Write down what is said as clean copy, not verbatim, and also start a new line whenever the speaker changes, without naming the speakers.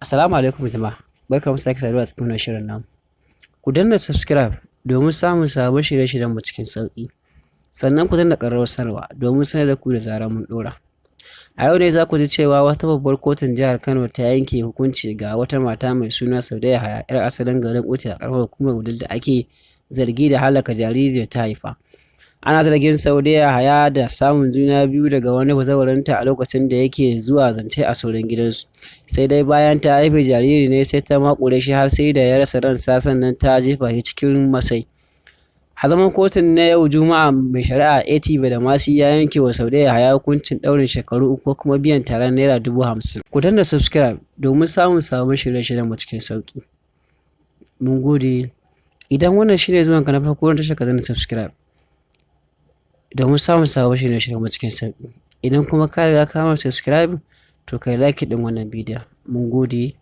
Assalamu alaikum jama'a. Barkamu sake saduwa a cikin wannan shirin namu. Ku danna subscribe domin samun sabon shirye-shiryen mu cikin sauƙi. Sannan ku danna ƙararrawar sanarwa domin sanar da ku da zarar mun ɗora. A yau ne za ku ji cewa wata babbar kotun jihar Kano ta yanke hukunci ga wata mata mai suna Saude Yahaya 'yar asalin garin Uti a ƙaramar hukumar Wudil da ake zargi da halaka jariri da ta haifa. Ana zargin Saude Yahaya da samun juna biyu daga wani bazawarinta a lokacin da yake zuwa zance a soron gidansu. Sai dai bayan ta haife jariri ne sai ta makure shi har sai da ya rasa ransa sannan ta jefa shi cikin masai. A zaman kotun na yau Juma'a mai shari'a A.T. Badamasi ya yanke wa Saude Yahaya hukuncin ɗaurin shekaru 3 ko kuma biyan taron naira 50,000. Ku danna subscribe domin samun sabon shirye-shiryen mu cikin sauki. Mun gode. Idan wannan shine zuwanka na farko don tashar ka danna subscribe domin samun sabon shirye-shiryen mu cikin sauki. Idan kuma ka riga ka mara subscribe to kai like din wannan bidiyon. Mun gode.